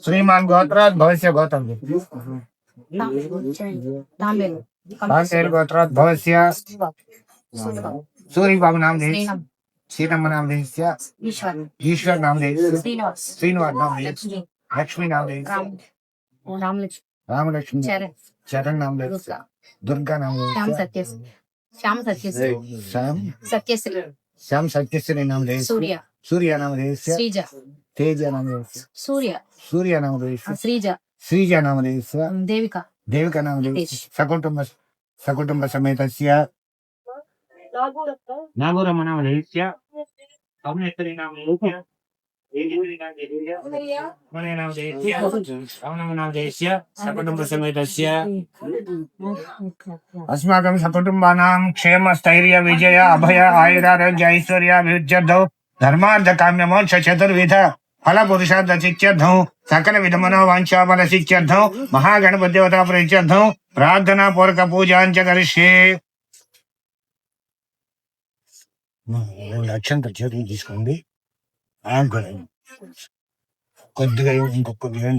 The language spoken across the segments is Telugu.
శ్రీమాన్ గోత్రాత్ భవస్య గోత్రం तांबेल गोत्रात भवस्य सूर्य बाबू नाम दे सीतम्म नाम दे ईश्वर नाम दे श्रीनिवास नाम दे लक्ष्मी नाम दे राम लक्ष्मी चरण नाम दे दुर्गा नाम दे श्याम सत्यश्री नाम दे सूर्य नाम दे तेज नाम दे सूर्य नाम दे श्रीजा नाम दे देविका नाम दे सकुटुंब समेतस्य नागोरम नाम दे अवनेत्री नाम दे मने नाम दे अवनम नाम दे सकुटुंब समेतस्य अस्माकं सकुटुंबानां क्षेम स्थैर्य विजय अभय आयुरारोग्य ऐश्वर्याभिवृद्ध्यर्थं धर्मार्थ काम्य मोक्ष चतुर्विध फल पुरुषार्थ सिद्ध्यर्थं सकल विध मनोवांछा फल सिद्ध्यर्थं महागणपति देवता प्रीत्यर्थं प्रार्थना पूर्वक पूजांच करिष्ये లక్ష్యం చేతులు తీసుకోండి కొద్దిగా ఇంకొద్దిగా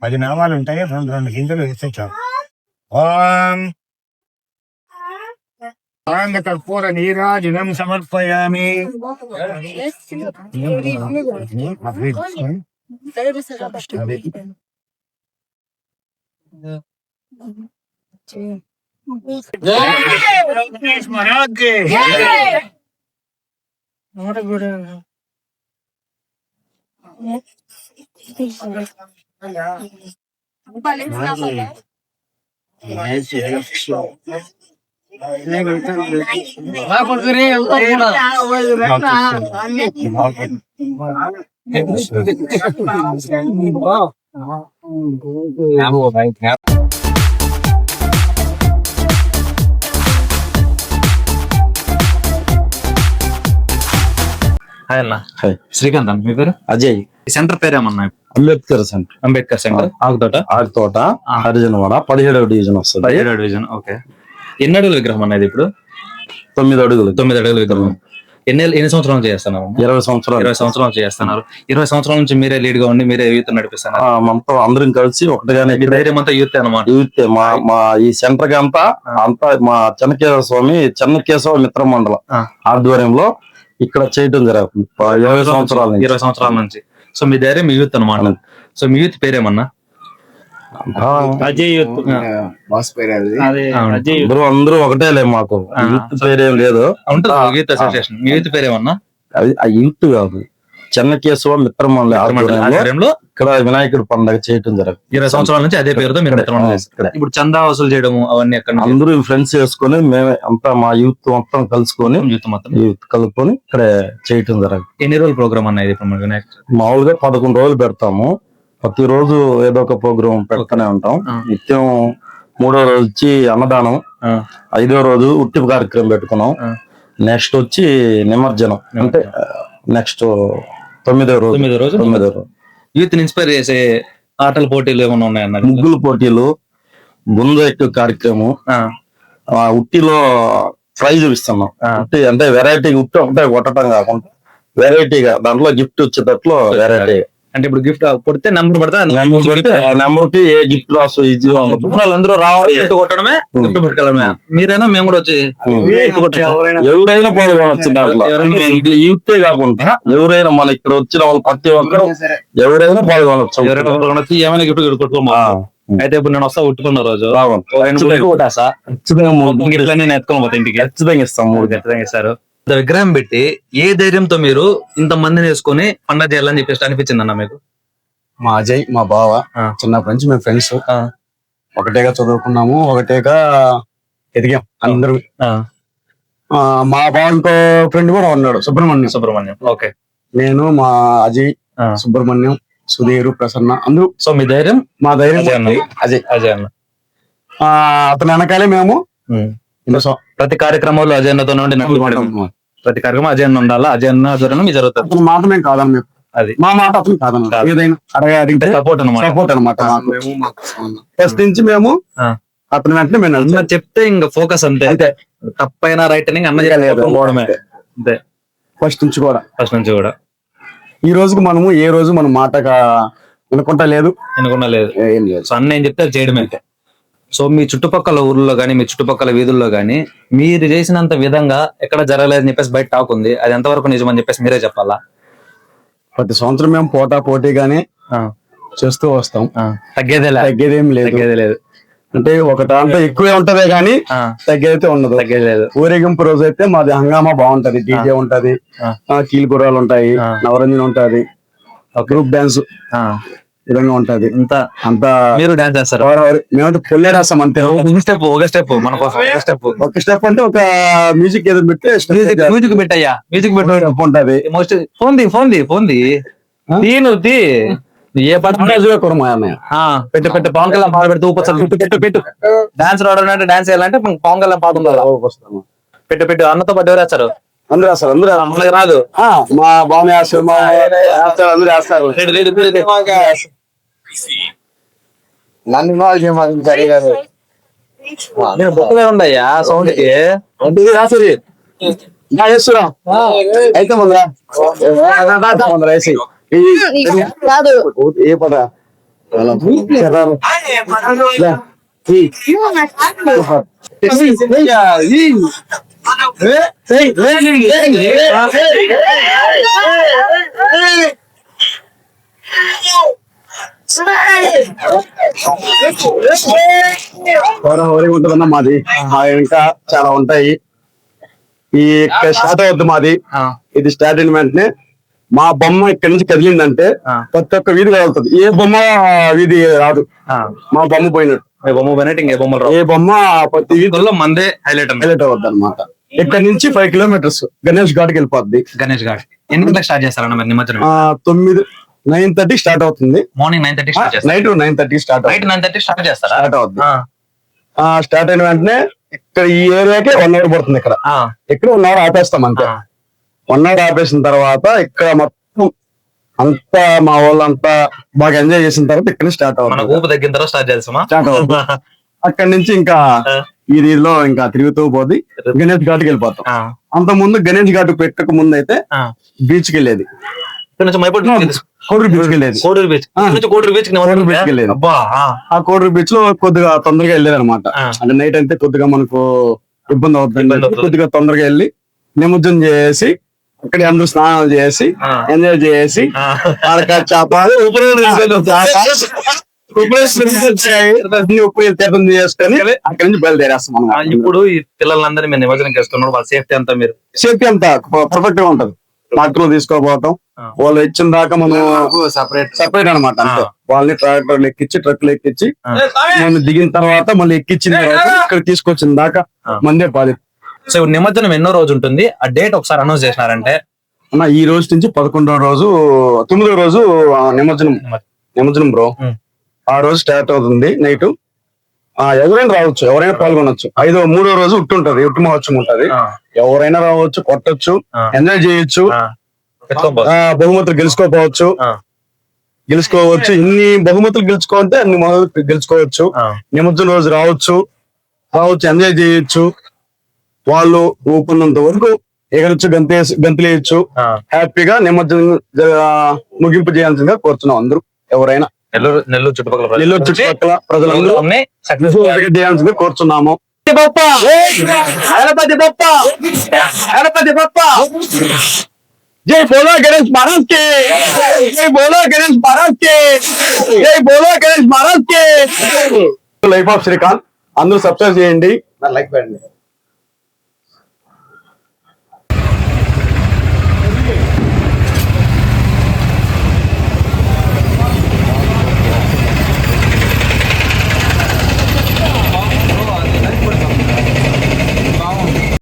10 నామాలు ఉంటాయి 2 గింజలు వేస్తే చాలు ఓం కర్పూర నీరాజనం సమర్పయామి హాయ్ అన్న. హాయ్ శ్రీకాంత్ అన్న. మీ పేరు? అజయ్. సెంటర్ పేరు ఏమన్నా? అంబేద్కర్ సెంటర్. అంబేద్కర్ సెంటర్ ఆకుతోట హరిజనవాడ 17వ డివిజన్ వస్తుంది. 17వ డివిజన్. ఓకే. ఎన్ని అడుగుల విగ్రహం అన్నది? ఇప్పుడు 9 అడుగులు. 9 అడుగుల విగ్రహం. ఎన్ని సంవత్సరాలు చేస్తున్నారు? 20 సంవత్సరాలు. 20 సంవత్సరాలు చేస్తున్నారు. 20 సంవత్సరాల నుంచి మీరే లీడ్ గా ఉండి మీరే యూత్ నడిపిస్తున్నారు. మనతో అందరం కలిసి ఒకటిగానే ధైర్యం అంతా యూత్ అన్నమాట. యూత్ మా ఈ సెంటర్ కి అంతా మా చెన్నకేశవ మిత్ర మండలం ఆధ్వర్యంలో ఇక్కడ చేయడం జరుగుతుంది 20 సంవత్సరాల నుంచి. సో మీ ధైర్యం మీ యూత్ అనమాట. సో మీ యూత్ పేరేమన్నా? అజయ్ యూత్. అందరూ ఒకటేలే, మాకు యూత్ పేరేం లేదు. Youth association. మీ యూత్ పేరేమన్నా? ఆ యూత్ కాదు, చెన్నకేశవ మిత్ర మండలి ఆధ్వర్యంలో ఇక్కడ వినాయకుడి పండుగ చేయడం జరుగుతుంది. 20 సంవత్సరాల నుంచి అదే పేరుతో మీరు ఇప్పుడు చందా వసూలు చేయడము అవన్నీ ఎక్కడ? అందరూ ఫ్రెండ్స్ చేసుకుని మేమే అంతా మా యూత్ మొత్తం కలుసుకొని యూత్ కలుపుకొని ఇక్కడ చేయటం జరుగుతుంది. ఎన్ని రోజులు ప్రోగ్రామ్ అన్నది? మామూలుగా 11 రోజులు పెడతాము. ప్రతిరోజు ఏదో ఒక ప్రోగ్రామ్ పెడతానే ఉంటాం. నిత్యం 3వ రోజు వచ్చి అన్నదానం, 5వ రోజు ఉట్టిపు కార్యక్రమం పెట్టుకున్నాం. నెక్స్ట్ వచ్చి నిమజ్జనం, అంటే నెక్స్ట్ 9వ రోజు యూత్ ఇన్స్పైర్ చేసే ఆటల పోటీలు ఏమైనా ఉన్నాయన్న? ముగ్గుల పోటీలు, గుంజ ఎక్కువ కార్యక్రమం, ఉట్టిలో ప్రైజ్ ఇస్తున్నాం. ఉట్టి అంటే వెరైటీ ఉట్టి ఒకటే కొట్టడం కాకుండా వెరైటీగా దాంట్లో గిఫ్ట్ వచ్చేటట్లు వెరైటీ. అంటే ఇప్పుడు గిఫ్ట్ కొడితే నెంబర్ పడితే నెంబర్ కి ఏ గిఫ్ట్ రాసు అందరూ రావాలి, కొట్టడమే గిఫ్ట్ పెట్టుకోవడమే. మీరైనా మేము కూడా వచ్చి ఎవరైనా పాల్గొనవచ్చు దాంట్లో. యూతే కాకుండా ఎవరైనా మన ఇక్కడ వచ్చిన వాళ్ళు ప్రతి ఒక్కరు ఎవరైనా పాల్గొనవచ్చు. ఏమైనా గిఫ్ట్ కొట్టుకోమా. అయితే ఇప్పుడు నేను వస్తా ఉట్టుకున్న రోజు నేను ఎత్తుకొని పోతా ఇంటికి. ఖచ్చితంగా ఇస్తాం. ఖచ్చితంగా ఇస్తారు. విగ్రహం పెట్టి ఏ ధైర్యంతో మీరు ఇంత మందిని వేసుకొని పండగ చేయాలని చెప్పేసి అనిపించింది అన్న మీకు? మా అజయ్ మా బావ చిన్నప్పటి నుంచి మేము ఫ్రెండ్స్. ఒకటేగా చదువుకున్నాము, ఒకటేగా ఎదిగాం అందరూ. మా బావతో ఫ్రెండ్ కూడా ఉన్నాడు, సుబ్రహ్మణ్యం. ఓకే. నేను, మా అజయ్, సుబ్రహ్మణ్యం, సుధీర్, ప్రసన్న అందరూ. సో మీ ధైర్యం? మా ధైర్యం అజయ్ అన్న. అతని వెనకాలే మేము ప్రతి కార్యక్రమంలో అజయ్ అన్నతో ప్రతి కార్యక్రమం అజయ్ అన్న ఉండాలా, అజయ్ అన్న ఆధ్వర్యంలో మీ జరుగుతుంది. అతని మాట మేము కాదని మేము, అది మా మాట అతను కాదన్న, ఏదైనా అడిగితే సపోర్ట్ అనమాట. ఫస్ట్ నుంచి మేము అతని వెంటనే మేము చెప్తే ఇంకా ఫోకస్ అంతే. తప్పైనా రైట్ అని అన్న పోవడమే అంతే. ఫస్ట్ నుంచి కూడా. ఈ రోజుకి మనము ఏ రోజు మన మాట వినకుండా లేదు, అనుకున్నా లేదు. ఏం లేదు. సో అన్న ఏం చెప్తే అది చేయడమే. సో మీ చుట్టుపక్కల ఊర్లో గానీ మీ చుట్టుపక్కల వీధుల్లో గానీ మీరు చేసినంత విధంగా ఎక్కడ జరగలేదని చెప్పేసి బయట టాక్ ఉంది. అది ఎంతవరకు నిజమని చెప్పేసి మీరే చెప్పాలా? ప్రతి సంవత్సరం మేము పోటీగానే చేస్తూ వస్తాం. తగ్గేదేం లేదు. అంటే ఒక దాంట్లో ఎక్కువే ఉంటదే గానీ తగ్గేదైతే ఉండదు. తగ్గలేదు. ఊరేగింపు రోజు అయితే మాది హంగామా బాగుంటది. డీజే ఉంటది, కీలుగుర్రాలు ఉంటాయి, నవరంజన్ ఉంటది, గ్రూప్ డాన్స్ విధంగా ఉంటది. అంతా మీరు డాన్స్ చేస్తారు? మేమైతే పొల్లేడాస్తాం అంతే. ఒక స్టెప్ మన కోసం ఒక స్టెప్ అంటే ఒక మ్యూజిక్ ఏదో పెట్టి మ్యూజిక్ పెట్టయ్యా. మ్యూజిక్ స్టెప్ ఉంటది. మోస్ట్ ఫోన్ది ఏ పెట్టు పవన్ కళ్యాణ్ పాట పెడితే ఊపొచ్చు. పెట్టు డాన్స్ రావడం డాన్స్ చేయాలంటే పవన్ కళ్యాణ్ పాట ఉండాలి. పెట్టు అన్నతో పాటు ఎవరు వేస్తారు? అందరూ వేస్తారు. మనకి రాదు. మా బాగా వేస్తారు, అందరూ వేస్తారు. ఉండయ్యా సౌండ్ కి చేస్తున్నా అయితే ముందరా వేసి ఏ పడ హోరీ ఉంటుందన్న మాది. ఇంకా చాలా ఉంటాయి. ఈ స్టార్ట్ అవుద్ది మాది. ఇది స్టార్ట్ అయిన వెంటనే మా బొమ్మ ఇక్కడ నుంచి కదిలిందంటే ప్రతి ఒక్క వీధి కదులుతుంది. ఏ బొమ్మ వీధి రాదు. మా బొమ్మ పోయినట్టు. బొమ్మ పోయినట్టు ఇంకే బొమ్మలు ఏ బొమ్మ ప్రతి వీధిలో మందే హైలైట్ అవుద్ది అనమాట. ఇక్కడ నుంచి 5 కిలోమీటర్స్ గణేష్ ఘాట్కి వెళ్ళిపోద్ది. గణేష్ ఘాట్ ఎన్ని గంటలకు స్టార్ట్ చేస్తారన్న మరి నిమజ్జనం? 9:30 స్టార్ట్ అవుతుంది. మార్నింగ్ 9:30 స్టార్ట్ చేస్తారు. నైట్ 9:30 స్టార్ట్ నైట్ 9:30 స్టార్ట్ చేస్తారా? స్టార్ట్ అవుద్ది. స్టార్ట్ అయిన వెంటనే ఇక్కడ ఈ ఏరియాకి 1 అవర్ పడుతుంది. ఇక్కడ 1 అవర్ ఆపేస్తాం అంతే. 1 అవర్ ఆపేసిన తర్వాత ఇక్కడ మొత్తం అంతా మా వాళ్ళంతా బాగా ఎంజాయ్ చేసిన తర్వాత ఇక్కడ స్టార్ట్ అవుతుంది. ఊపు తగ్గిన తర్వాత స్టార్ట్ చేస్తామా? స్టార్ట్ అవుతుంది. అక్కడి నుంచి ఇంకా ఈ రీతిలో ఇంకా తిరుగుతూ పోతే గణేష్ ఘాట్కి వెళ్ళిపోతాం. అంత ముందు గణేష్ ఘాట్ పెట్టక ముందు అయితే బీచ్ కి వెళ్ళేది. కోడూరు బీచ్ కి వెళ్ళేది. కోడూరు బీచ్ వెళ్ళేది. ఆ కోడూరు బీచ్ లో కొద్దిగా తొందరగా వెళ్ళేది అనమాట. అంటే నైట్ అయితే కొద్దిగా మనకు ఇబ్బంది అవుతుంది. కొద్దిగా తొందరగా వెళ్ళి నిమజ్జనం చేసి అక్కడ అందరూ స్నానాలు చేసి ఎంజాయ్ చేసి తీర్థం చేసుకొని అక్కడి నుంచి బయలుదేరేస్తాం. ఇప్పుడు ఈ పిల్లలందరినీ మీరు నిమజ్జనం చేస్తున్నారు, వాళ్ళ సేఫ్టీ అంతా మీరు సేఫ్టీ అంతా పర్ఫెక్ట్ గా ఉంటది. ట్రాక్టర్ తీసుకోపోతాం. వాళ్ళు ఇచ్చిన దాకా మనం సపరేట్ అనమాట. అంతే వాళ్ళని ట్రాక్టర్ ఎక్కించి ట్రక్లు ఎక్కించి నేను దిగిన తర్వాత మళ్ళీ ఎక్కించిన తర్వాత ఇక్కడ తీసుకొచ్చిన దాకా మందే పాలి. సో నిమజ్జనం ఎన్నో రోజు ఉంటుంది? ఆ డేట్ ఒకసారి అనౌన్స్ చేసినారంటే అన్న ఈ రోజు నుంచి 11వ రోజు 9వ రోజు నిమజ్జనం బ్రో. ఆ రోజు స్టార్ట్ అవుతుంది నైట్. ఎవరైనా రావచ్చు, ఎవరైనా పాల్గొనొచ్చు. 3వ రోజు ఉంటది, ఉట్టు మహోత్సవం ఉంటది. ఎవరైనా రావచ్చు, కొట్టొచ్చు, ఎంజాయ్ చేయొచ్చు, బహుమతులు గెలుచుకోవచ్చు. ఇన్ని బహుమతులు గెలుచుకోవాలంటే అన్ని బహుమతులు గెలుచుకోవచ్చు. నిమజ్జనం రోజు రావచ్చు, ఎంజాయ్ చేయొచ్చు. వాళ్ళు ఊపున్నంత వరకు ఎగరొచ్చు, గంతులేయచ్చు. హ్యాపీగా నిమజ్జనం ముగింపు చేయాల్సిందిగా కోరుతున్నాం అందరూ. ఎవరైనా నెల్లూరు చుట్టుపక్కల ప్రజలందరూ చేయాల్సిందిగా కోరుతున్నాము. జై బోలో గణేష్ మహారాజ్ కి, జై బోలో గణేష్ మహారాజ్ కి, జై బోలో గణేష్ మహారాజ్ కి. లైఫ్ ఆఫ్ శ్రీకాంత్ అందరూ సబ్స్క్రైబ్ చేయండి, లైక్ చేయండి.